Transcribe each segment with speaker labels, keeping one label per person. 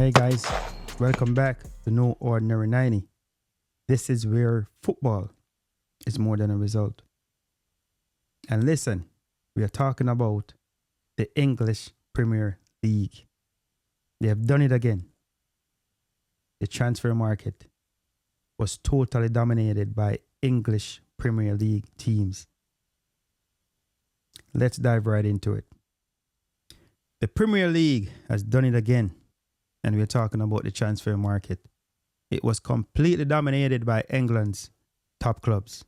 Speaker 1: Hey guys, welcome back to No Ordinary 90. This is where football is more than a result. And listen, we are talking about the English Premier League. They have done it again. The transfer market was totally dominated by English Premier League teams. Let's dive right into it. The Premier League has done it again, and we're talking about the transfer market. It was completely dominated by England's top clubs.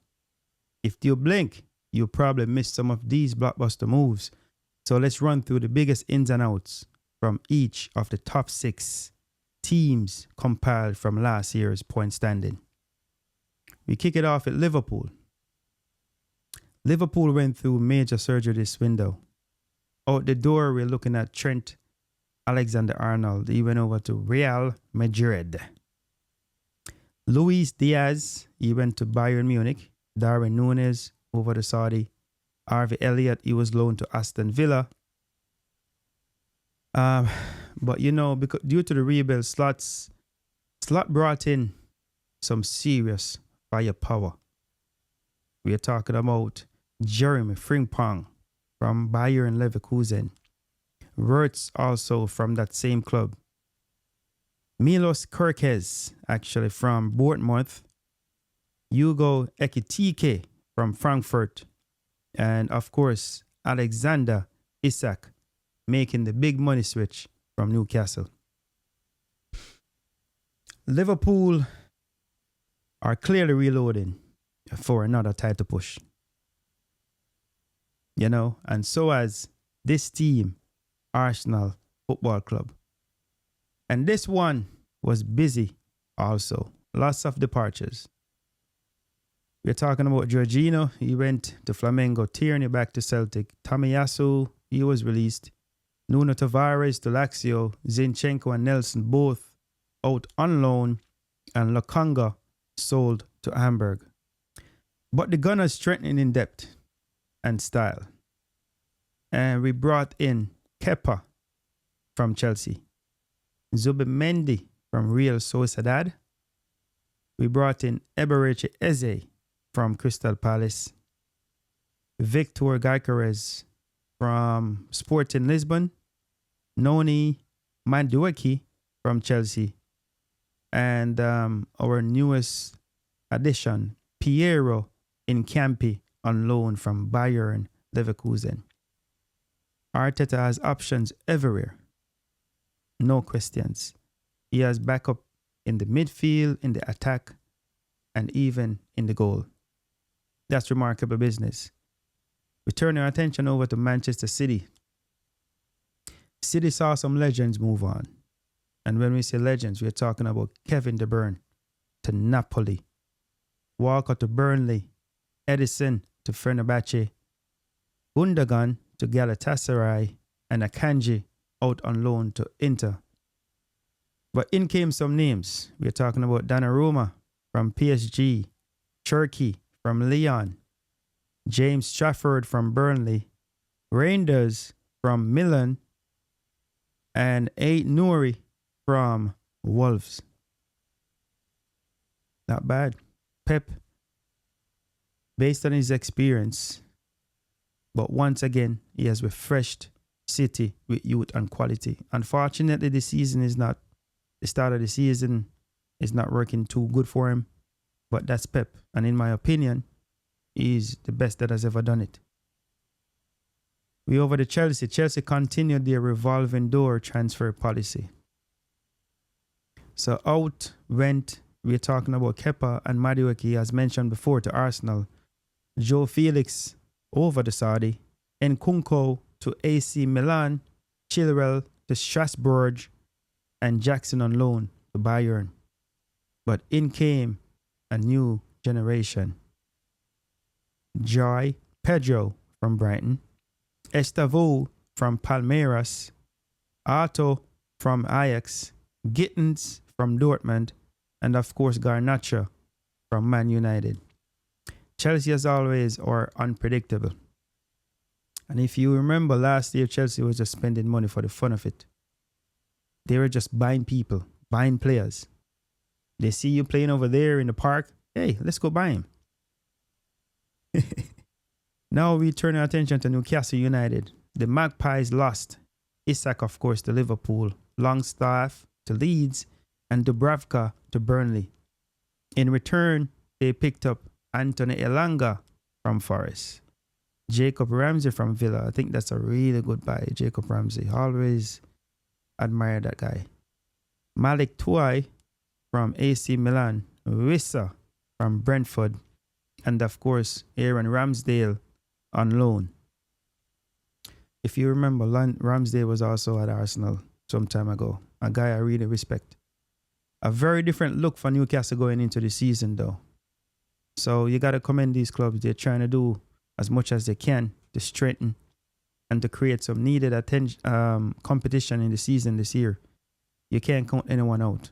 Speaker 1: If you blink, you'll probably miss some of these blockbuster moves. So let's run through the biggest ins and outs from each of the top 6 teams compiled from last year's point standing. We kick it off at Liverpool. Liverpool went through major surgery this window. Out the door, we're looking at Trent Alexander-Arnold. He went over to Real Madrid. Luis Diaz, he went to Bayern Munich. Darwin Núñez over to Saudi. Harvey Elliott, he was loaned to Aston Villa. But because due to the rebuild, Slot brought in some serious firepower. We are talking about Jeremy Frimpong from Bayern Leverkusen. Wirtz also from that same club. Milos Kerkez, actually from Bournemouth. Hugo Ekitike from Frankfurt. And of course, Alexander Isak making the big money switch from Newcastle. Liverpool are clearly reloading for another title push. And so has this team, Arsenal Football Club. And this one was busy also. Lots of departures. We're talking about Jorginho. He went to Flamengo. Tierney back to Celtic. Tomiyasu, he was released. Nuno Tavares to Lazio. Zinchenko and Nelson both out on loan. And Lokonga sold to Hamburg. But the Gunners strengthening in depth and style. And we brought in Kepa from Chelsea. Zubimendi from Real Sociedad. We brought in Eberechi Eze from Crystal Palace. Victor Gyökeres from Sporting Lisbon. Noni Madueke from Chelsea. And our newest addition, Piero Incampi, on loan from Bayern Leverkusen. Arteta has options everywhere. No questions. He has backup in the midfield, in the attack, and even in the goal. That's remarkable business. We turn our attention over to Manchester City. City saw some legends move on. And when we say legends, we're talking about Kevin De Bruyne to Napoli, Walker to Burnley, Edison to Fenerbahce, Gundogan to Galatasaray, and Akanji out on loan to Inter. But in came some names. We're talking about Donnarumma from PSG, Cherki from Lyon, James Trafford from Burnley, Reinders from Milan, and Nouri from Wolves. Not bad. Pep, based on his experience, but once again, he has refreshed City with youth and quality. Unfortunately, the start of the season is not working too good for him, but that's Pep. And in my opinion, he's the best that has ever done it. We over to Chelsea. Chelsea continued their revolving door transfer policy. So out went, we're talking about Kepa and Madueke, as mentioned before, to Arsenal. Joe Felix over to Saudi. Nkunku to AC Milan. Chilwell to Strasbourg. And Jackson on loan to Bayern. But in came a new generation. Joy Pedro from Brighton. Estevao from Palmeiras. Otto from Ajax. Gittins from Dortmund. And of course Garnacho from Man United. Chelsea as always are unpredictable. And if you remember last year, Chelsea was just spending money for the fun of it. They were just buying people, buying players. They see you playing over there in the park. Hey, let's go buy him. Now we turn our attention to Newcastle United. The Magpies lost Isak, of course, to Liverpool, Longstaff to Leeds, and Dubravka to Burnley. In return, they picked up Anthony Elanga from Forest, Jacob Ramsey from Villa. I think that's a really good buy, Jacob Ramsey. Always admire that guy. Malik Touay from AC Milan, Wissa from Brentford, and of course, Aaron Ramsdale on loan. If you remember, Ramsdale was also at Arsenal some time ago. A guy I really respect. A very different look for Newcastle going into the season, though. So you got to commend these clubs. They're trying to do as much as they can to strengthen and to create some needed competition in the season this year. You can't count anyone out.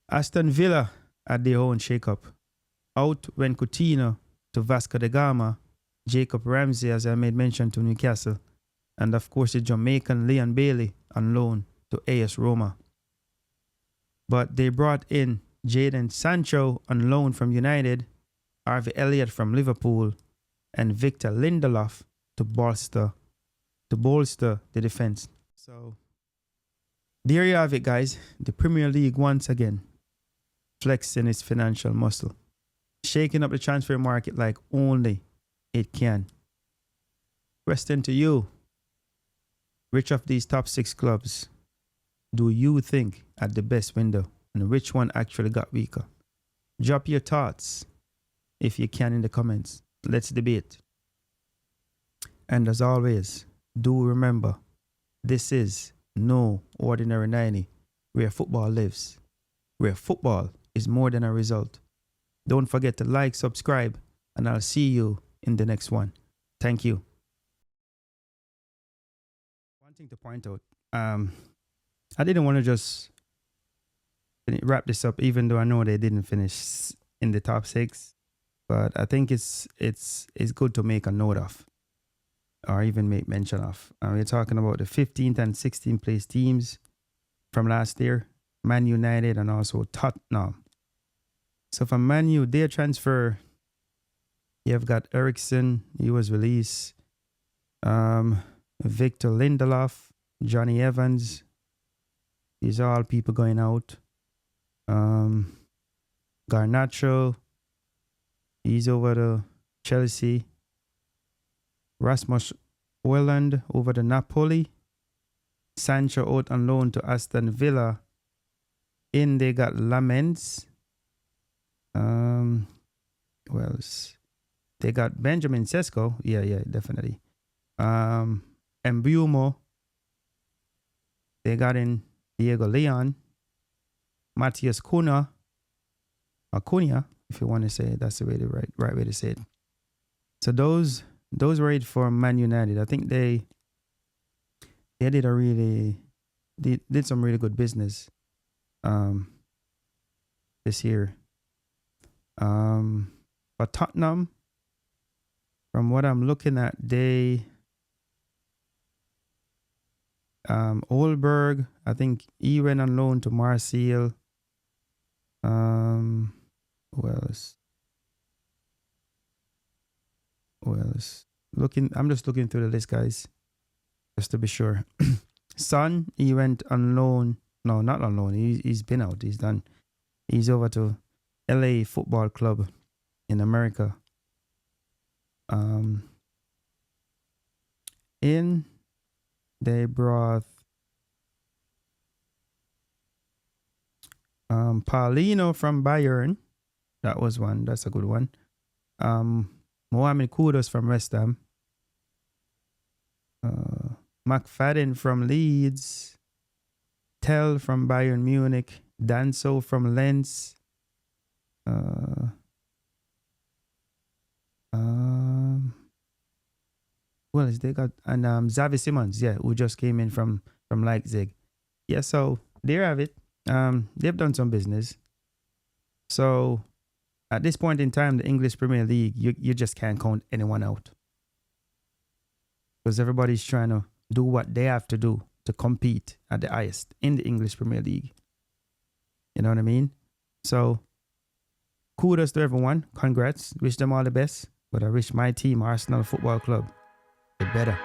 Speaker 1: Aston Villa had their own shake-up. Out went Coutinho to Vasco da Gama, Jacob Ramsey, as I made mention, to Newcastle, and of course the Jamaican Leon Bailey on loan to AS Roma. But they brought in Jadon Sancho on loan from United, Harvey Elliott from Liverpool, and Victor Lindelof to bolster the defense. So there you have it, guys. The Premier League once again flexing its financial muscle, shaking up the transfer market like only it can. Question to you: which of these top 6 clubs do you think at the best window, and which one actually got weaker? Drop your thoughts if you can in the comments. Let's debate. And as always, do remember, this is no ordinary 90, where football lives, where football is more than a result. Don't forget to like, subscribe, and I'll see you in the next one. Thank you. One thing to point out, I didn't want to just wrap this up, even though I know they didn't finish in the top 6. But I think it's good to make a note of, or even make mention of. We're talking about the 15th and 16th place teams from last year, Man United and also Tottenham. So for Man U, their transfer, you've got Eriksen, he was released, Victor Lindelof, Johnny Evans. These are all people going out. Garnacho, he's over to Chelsea. Rasmus Højlund over to Napoli. Sancho out on loan to Aston Villa. In they got Lamens. Who else? They got Benjamin Sesko. Yeah, definitely. Mbumo. They got in Diego Leon. Matthias Cunha. Or Cunha, if you want to say it. That's the way the right way to say it. So those were it for Man United. I think they did did some really good business this year. But Tottenham, from what I'm looking at, they Olberg, I think he went on loan to Marseille. Who else? I'm just looking through the list, guys, just to be sure. Son, he went on loan. No, not on loan. He's been out. He's done. He's over to LA Football Club in America. They brought Paulino from Bayern. That was one. That's a good one. Mohamed Kudus from West Ham. McFadden from Leeds. Tell from Bayern Munich. Danso from Lens. Well, they got, and Xavi Simons, who just came in from Leipzig. Yeah, so there you have it. They've done some business. So at this point in time, the English Premier League, you just can't count anyone out, because everybody's trying to do what they have to do to compete at the highest in the English Premier League. You know what I mean? So kudos to everyone. Congrats. Wish them all the best. But I wish my team, Arsenal Football Club, the better.